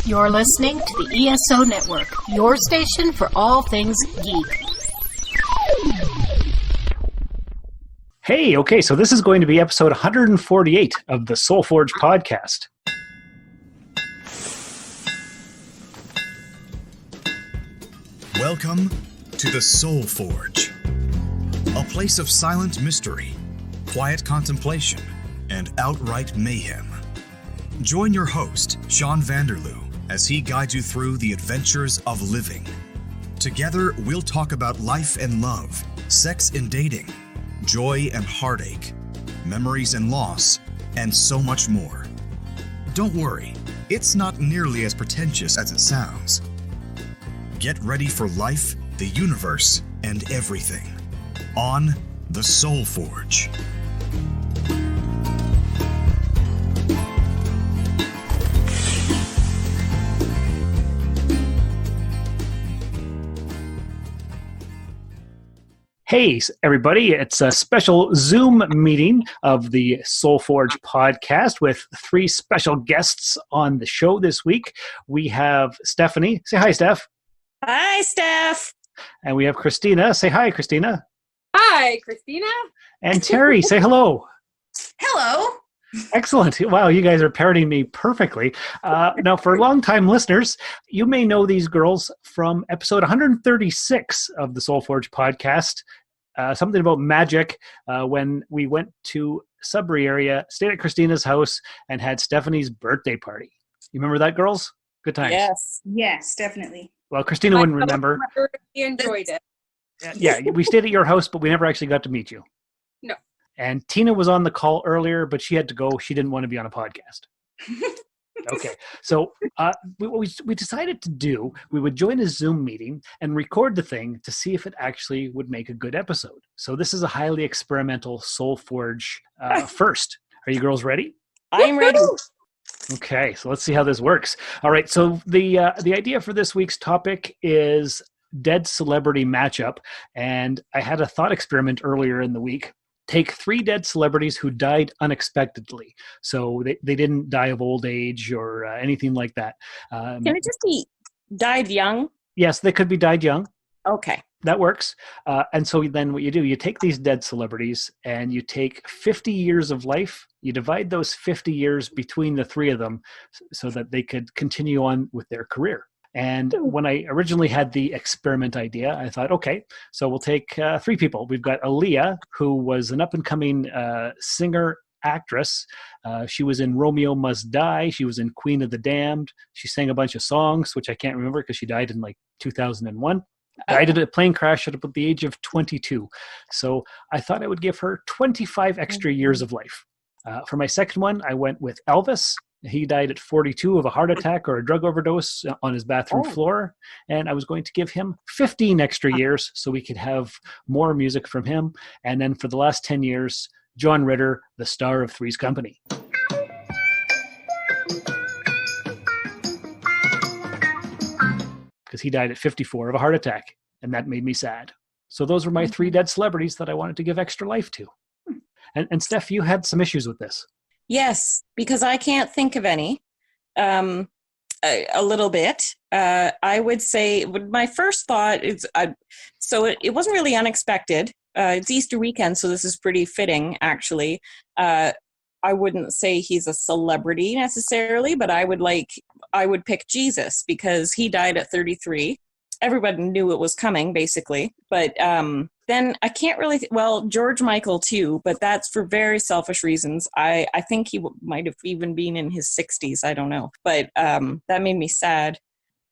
You're listening to the ESO Network, your station for all things geek. Hey, okay, so this is going to be episode 148 of the Soul Forge podcast. Welcome to the Soul Forge, a place of silent mystery, quiet contemplation, and outright mayhem. Join your host, Sean Vanderloo, as he guides you through the adventures of living. Together, we'll talk about life and love, sex and dating, joy and heartache, memories and loss, and so much more. Don't worry, it's not nearly as pretentious as it sounds. Get ready for life, the universe, and everything on the Soul Forge. Hey, everybody, it's a special Zoom meeting of the Soul Forge podcast with three special guests on the show this week. We have Stephanie. Say hi, Steph. Hi, Steph. And we have Christina. Say hi, Christina. Hi, Christina. And Terry. Say hello. Hello. Excellent. Wow, you guys are parroting me perfectly. Now, for longtime listeners, you may know these girls from episode 136 of the Soul Forge podcast, something about magic, when we went to Sudbury area, stayed at Christina's house, and had Stephanie's birthday party. You remember that, girls? Good times. Yes, definitely. Well, Christina wouldn't remember. You enjoyed it. Yeah, we stayed at your house, but we never actually got to meet you. No. And Tina was on the call earlier, but she had to go. She didn't want to be on a podcast. Okay. So what we decided to do, we would join a Zoom meeting and record the thing to see if it actually would make a good episode. So this is a highly experimental Soul Forge first. Are you girls ready? I'm ready. Okay. So let's see how this works. All right. So the idea for this week's topic is dead celebrity matchup. And I had a thought experiment earlier in the week. Take three dead celebrities who died unexpectedly. So they didn't die of old age or anything like that. Can it just be died young? Yes, they could be died young. Okay. That works. And so then what you do, you take these dead celebrities and you take 50 years of life, you divide those 50 years between the three of them so that they could continue on with their career. And when I originally had the experiment idea, I thought, okay, so we'll take three people. We've got Aaliyah, who was an up-and-coming singer-actress. She was in Romeo Must Die. She was in Queen of the Damned. She sang a bunch of songs, which I can't remember because she died in like 2001. Died in a plane crash at about the age of 22. So I thought I would give her 25 extra years of life. For my second one, I went with Elvis. He died at 42 of a heart attack or a drug overdose on his bathroom floor. And I was going to give him 15 extra years so we could have more music from him. And then for the last 10 years, John Ritter, the star of Three's Company. Because he died at 54 of a heart attack. And that made me sad. So those were my three dead celebrities that I wanted to give extra life to. And Steph, you had some issues with this. Yes, because I can't think of any. A little bit. I would say my first thought is, so it wasn't really unexpected. It's Easter weekend, so this is pretty fitting, actually. I wouldn't say he's a celebrity necessarily, but I would pick Jesus because he died at 33. Everybody knew it was coming, basically. But then I can't really, George Michael too, but that's for very selfish reasons. I think he might have even been in his 60s. I don't know. But that made me sad.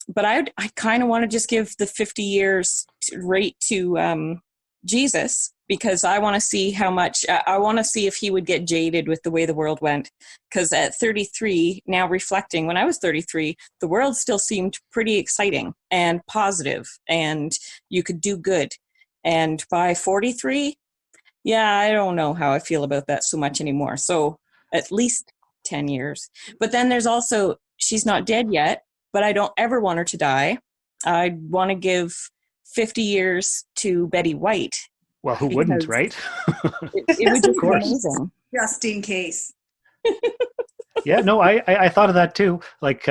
But I kind of want to just give the 50 years rate to Jesus because I want to see how much, I want to see if he would get jaded with the way the world went. Because at 33, now reflecting, when I was 33, the world still seemed pretty exciting and positive and you could do good. And by 43, I don't know how I feel about that so much anymore. So at least 10 years. But then there's also, she's not dead yet, but I don't ever want her to die. I want to give 50 years to Betty White. Well, who wouldn't, right? It would just be amazing. Just in case. Yeah, no, I thought of that too. Like,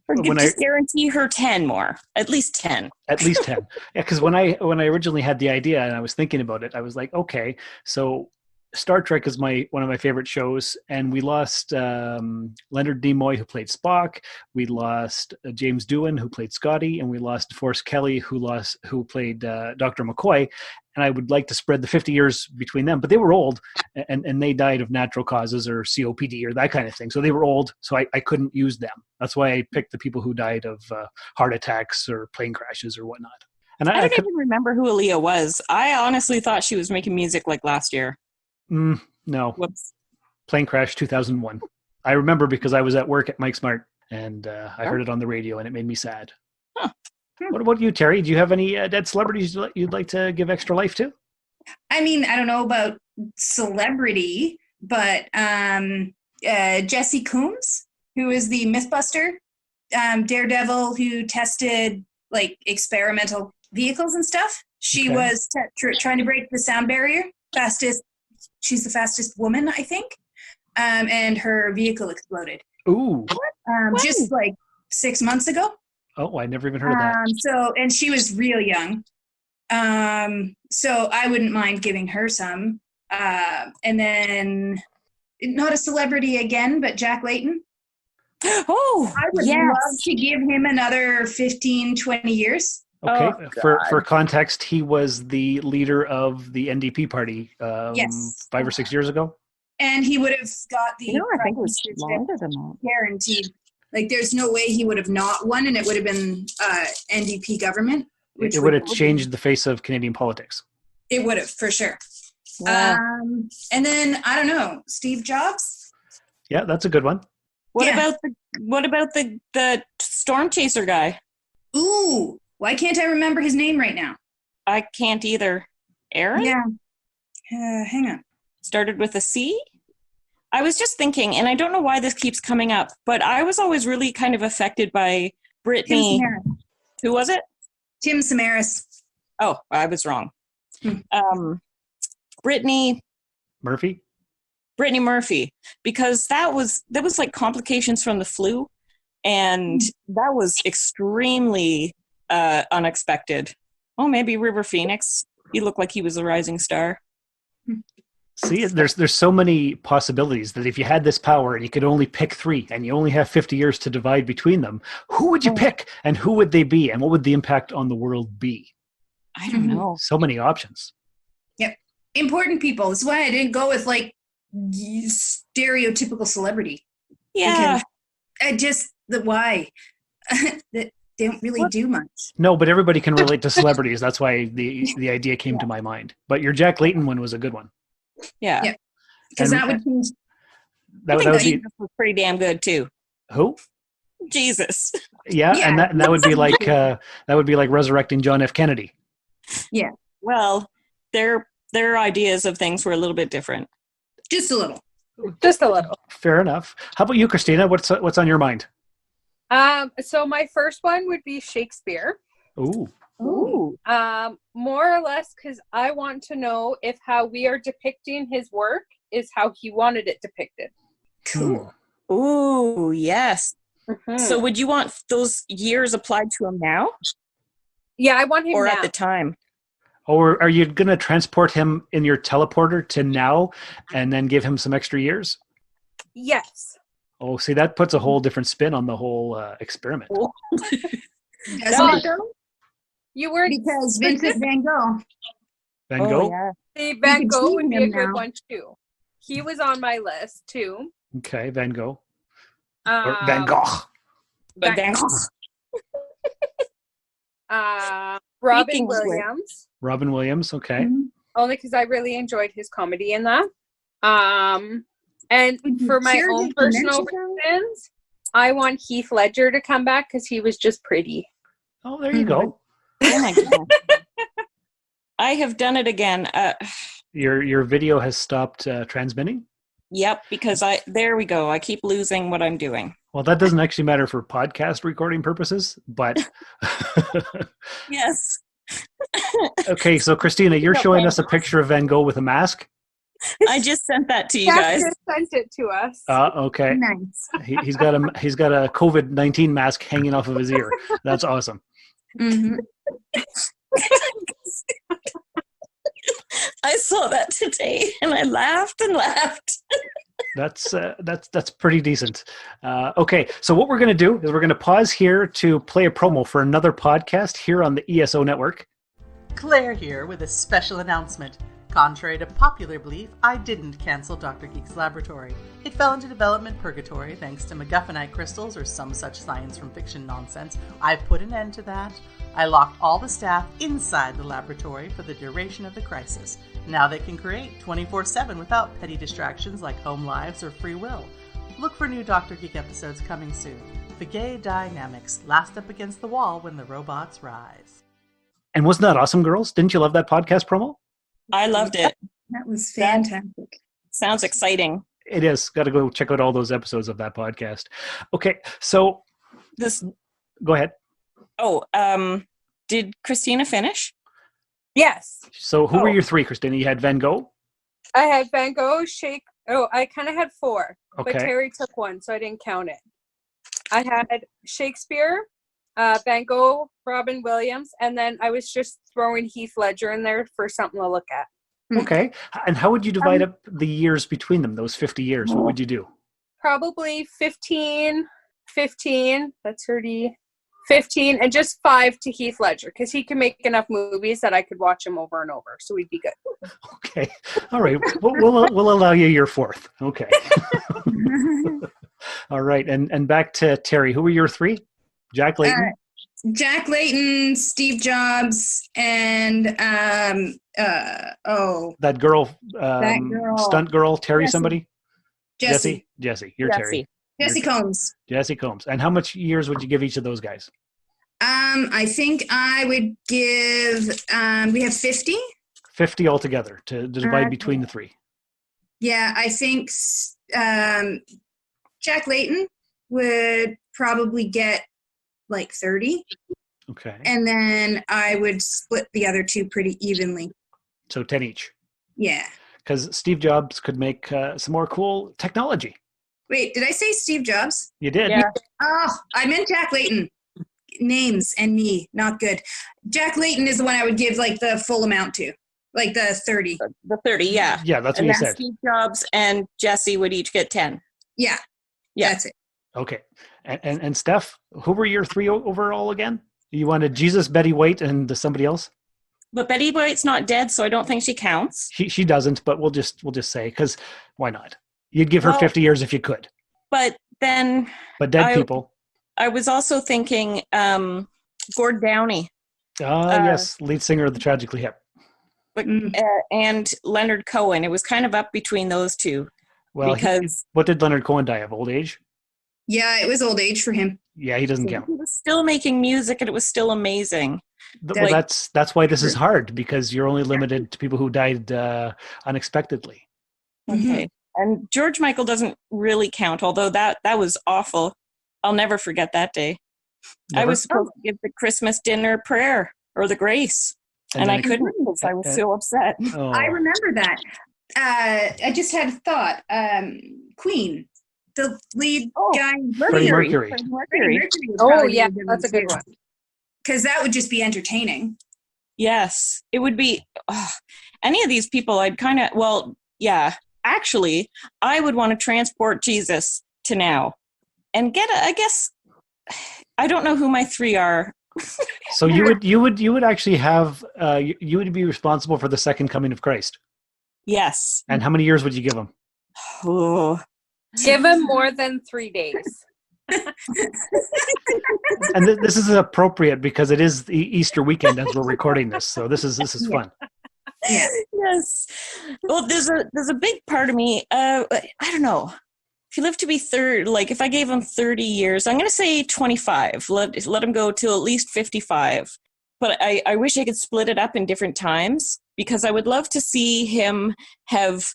Or when just guarantee her 10 more, at least 10. At least 10. Yeah, because when I originally had the idea and I was thinking about it, I was like, okay, so Star Trek is one of my favorite shows, and we lost Leonard Nimoy, who played Spock. We lost James Doohan, who played Scotty, and we lost DeForest Kelley, who played Dr. McCoy. And I would like to spread the 50 years between them, but they were old, and they died of natural causes or COPD or that kind of thing. So they were old, so I couldn't use them. That's why I picked the people who died of heart attacks or plane crashes or whatnot. And I don't even remember who Aaliyah was. I honestly thought she was making music like last year. No. Whoops. Plane crash 2001. I remember because I was at work at Mike Smart, and I heard it on the radio, and it made me sad. Huh. What about you, Terry? Do you have any dead celebrities you'd like to give extra life to? I mean, I don't know about celebrity, but Jessi Combs, who is the Mythbuster, daredevil who tested like experimental vehicles and stuff. She was trying to break the sound barrier. She's the fastest woman, I think. And her vehicle exploded. Ooh. Just like 6 months ago. Oh, I never even heard of that. And she was real young. So I wouldn't mind giving her some. And then, not a celebrity again, but Jack Layton. Oh, I would love to give him another 15, 20 years. Okay, for context, he was the leader of the NDP party 5 or 6 years ago. And he would have got the I think it was longer than that. Guaranteed. Like, there's no way he would have not won, and it would have been NDP government. It would have changed the face of Canadian politics. It would have, for sure. Wow. And then, I don't know, Steve Jobs? Yeah, that's a good one. What about the storm chaser guy? Ooh, why can't I remember his name right now? I can't either. Aaron? Yeah. Hang on. Started with a C? I was just thinking, and I don't know why this keeps coming up, but I was always really kind of affected by Brittany. Who was it? Tim Samaras. Oh, I was wrong. Brittany Murphy, because that was like complications from the flu, and that was extremely unexpected. Oh, maybe River Phoenix. He looked like he was a rising star. See, there's so many possibilities that if you had this power and you could only pick 3 and you only have 50 years to divide between them, who would you pick and who would they be and what would the impact on the world be? I don't know. So many options. Yep. Important people. That's why I didn't go with like stereotypical celebrity. Yeah. Why? That they don't really do much. No, but everybody can relate to celebrities. That's why the idea came to my mind. But your Jack Layton one was a good one. Yeah. Because that would change. I think Jesus was pretty damn good too. Who? Jesus. Yeah, and that would be like resurrecting John F. Kennedy. Yeah. Well, their ideas of things were a little bit different. Just a little. Just a little. Fair enough. How about you, Christina? What's on your mind? So my first one would be Shakespeare. Ooh. More or less because I want to know if how we are depicting his work is how he wanted it depicted. Cool. Ooh, yes. Mm-hmm. So would you want those years applied to him now? Yeah, I want him or now. at the time. Or are you going to transport him in your teleporter to now and then give him some extra years? Yes. Oh, see, that puts a whole different spin on the whole experiment. Doesn't it? You were Because Vincent Van Gogh. Van Gogh? Yeah. See, Van Gogh would be a good now. one too. He was on my list too. Okay, Van Gogh. Or Van Gogh. Van Gogh. Robin Speaking of which. Williams. Robin Williams, okay. Only because I really enjoyed his comedy in that. And for my Sure, own did you personal mention reasons, I want Heath Ledger to come back because he was just pretty. Oh, there you go. Oh my God. I have done it again. Your video has stopped transmitting? Yep, because there we go. I keep losing what I'm doing. Well, that doesn't actually matter for podcast recording purposes, but... Yes. Okay, so Christina, you're showing us a picture of Van Gogh with a mask? I just sent that to you Jack guys. just sent it to us. Okay. Nice. He's got a COVID-19 mask hanging off of his ear. That's awesome. Mhm. I saw that today and I laughed and laughed. That's pretty decent. Okay, so what we're going to do is we're going to pause here to play a promo for another podcast here on the ESO network. Claire here with a special announcement. Contrary to popular belief, I didn't cancel Dr. Geek's laboratory. It fell into development purgatory thanks to MacGuffinite crystals or some such science from fiction nonsense. I've put an end to that. I locked all the staff inside the laboratory for the duration of the crisis. Now they can create 24/7 without petty distractions like home lives or free will. Look for new Dr. Geek episodes coming soon. The gay dynamics last up against the wall when the robots rise. And wasn't that awesome, girls? Didn't you love that podcast promo? I loved it. That was fantastic. Sounds exciting. It is. Got to go check out all those episodes of that podcast. Okay, so This. go ahead. Oh, did Christina finish? Yes. So who were your three, Christina? You had Van Gogh? I had Van Gogh, I kind of had 4, Okay. but Terry took 1, so I didn't count it. I had Shakespeare, Van Gogh, Robin Williams, and then I was just throwing Heath Ledger in there for something to look at. Okay. And how would you divide up the years between them, those 50 years? What would you do? Probably 15, that's 30, 15, and just 5 to Heath Ledger, because he can make enough movies that I could watch him over and over, so we'd be good. Okay. All right. We'll allow you your 4th. Okay. All right. And back to Terry. Who were your 3? Jack Layton? Jack Layton, Steve Jobs, and that girl, stunt girl, Terry Jessi. somebody? Jessi. Jessi. You're Terry. Jessi Combs. Jessi Combs. And how much years would you give each of those guys? I think I would give, we have 50. 50 altogether to divide between the 3. Yeah, I think Jack Layton would probably get like 30. Okay. And then I would split the other 2 pretty evenly. So 10 each. Yeah. Because Steve Jobs could make some more cool technology. Wait, did I say Steve Jobs? You did. Yeah. Oh, I meant Jack Layton. Names and me, not good. Jack Layton is the one I would give like the full amount to, like the 30. The 30, yeah. Yeah, that's what And you then said. Steve Jobs and Jessi would each get 10. Yeah, Yeah. that's it. Okay. And Steph, who were your 3 overall again? You wanted Jesus, Betty White, and somebody else? But Betty White's not dead, so I don't think she counts. She doesn't, but we'll just say, because why not? You'd give her 50 years if you could. But then But dead people. I was also thinking Gord Downey Yes, lead singer of the Tragically Hip. but, and Leonard Cohen. It was kind of up between those 2. Well, because what did Leonard Cohen die of? Old age? Yeah, it was old age for him. Yeah, he doesn't count. he was still making music and it was still amazing. Well, that's why this is hard, because you're only limited to people who died unexpectedly. Okay. And George Michael doesn't really count, although that was awful. I'll never forget that day. Never? I was supposed to give the Christmas dinner prayer or the grace, and I couldn't because I was so upset. Oh. I remember that. I just had a thought. Queen, the lead guy. Freddie Mercury. Oh, yeah, that's a good one. Because that would just be entertaining. Yes, it would be. Any of these people, I'd kind of, yeah. Actually, I would want to transport Jesus to now and get I guess, I don't know who my 3 are. So you would actually have, you would be responsible for the second coming of Christ. Yes. And how many years would you give him? Oh. Give him more than 3 days. And this is appropriate because it is the Easter weekend as we're recording this. So this is fun. Yeah. Yes. Well, there's a big part of me. I don't know. If you live to be if I gave him 30 years, I'm going to say 25. Let him go till at least 55. But I wish I could split it up in different times, because I would love to see him have,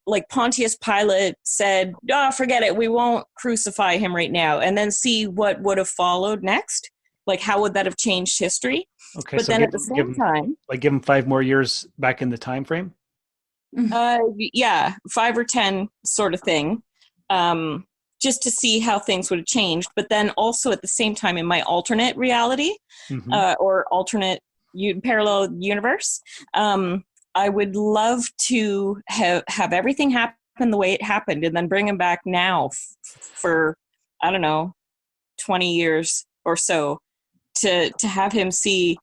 like Pontius Pilate said, forget it, we won't crucify him right now, and then see what would have followed next. Like, how would that have changed history? Okay, But so then at the same time, give him 5 more years back in the time frame. Yeah, 5 or 10 sort of thing. Just to see how things would have changed. But then also at the same time in my alternate reality or alternate parallel universe, I would love to have everything happen the way it happened and then bring him back now for, I don't know, 20 years or so to have him see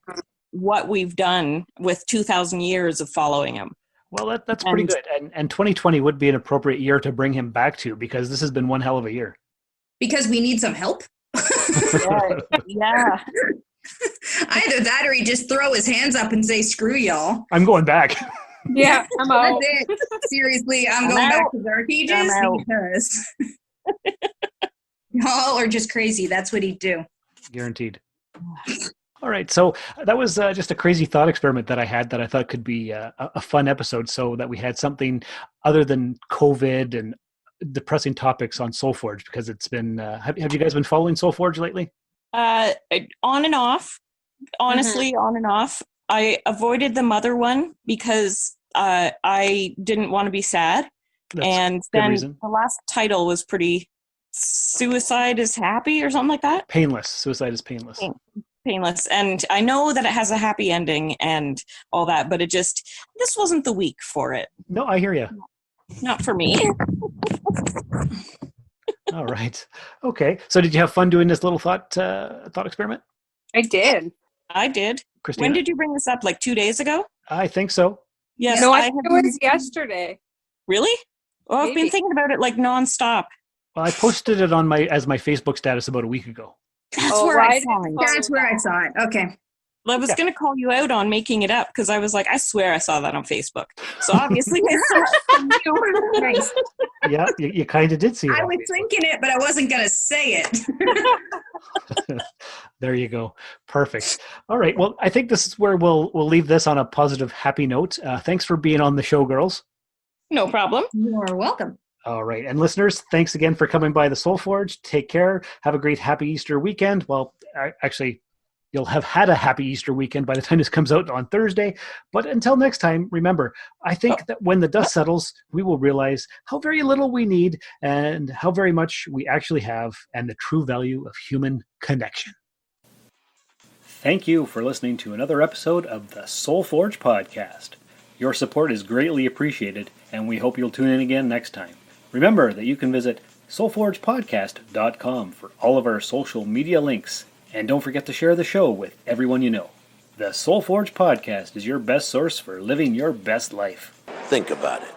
what we've done with 2,000 years of following him. Well, that's pretty good. And 2020 would be an appropriate year to bring him back to, because this has been one hell of a year. Because we need some help? Yeah. Either that or he just throw his hands up and say, screw y'all. I'm going back. Yeah, I'm out. That's it. Seriously, I'm going back to Dark Ages because y'all are just crazy. That's what he'd do. Guaranteed. All right. So that was just a crazy thought experiment that I had that I thought could be a fun episode, so that we had something other than COVID and depressing topics on Soulforge, because it's been, have you guys been following Soulforge lately? On and off. Honestly, on and off. I avoided the mother one because I didn't want to be sad. That's and good then reason. The last title was pretty Suicide is Happy or something like that. Painless. Suicide is painless. Painless. And I know that it has a happy ending and all that, but this wasn't the week for it. No, I hear you. Not for me. All right. Okay. So did you have fun doing this little thought experiment? I did. I did. Christina? When did you bring this up? Like 2 days ago? I think so. Yes. No, I think it was yesterday. Really? Well, I've been Maybe. thinking about it like nonstop. Well, I posted it on as my Facebook status about a week ago. That's where I saw it. That's where I saw it. Okay. Well, I was going to call you out on making it up because I was like, I swear I saw that on Facebook. So obviously I saw it from you. Nice. Yeah, you kind of did see it. I was thinking it, but I wasn't going to say it. There you go. Perfect. All right. Well, I think this is where we'll leave this on a positive, happy note. Thanks for being on the show, girls. No problem. You're welcome. All right. And listeners, thanks again for coming by the Soul Forge. Take care. Have a great happy Easter weekend. Well, actually, you'll have had a happy Easter weekend by the time this comes out on Thursday. But until next time, remember, I think that when the dust settles, we will realize how very little we need and how very much we actually have, and the true value of human connection. Thank you for listening to another episode of the Soul Forge podcast. Your support is greatly appreciated, and we hope you'll tune in again next time. Remember that you can visit soulforgepodcast.com for all of our social media links. And don't forget to share the show with everyone you know. The Soul Forge podcast is your best source for living your best life. Think about it.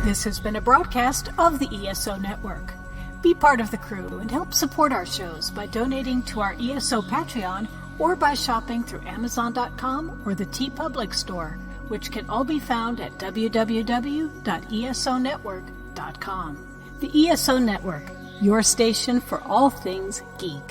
This has been a broadcast of the ESO Network. Be part of the crew and help support our shows by donating to our ESO Patreon or by shopping through Amazon.com or the TeePublic store, which can all be found at www.esonetwork.com. The ESO Network, your station for all things geek.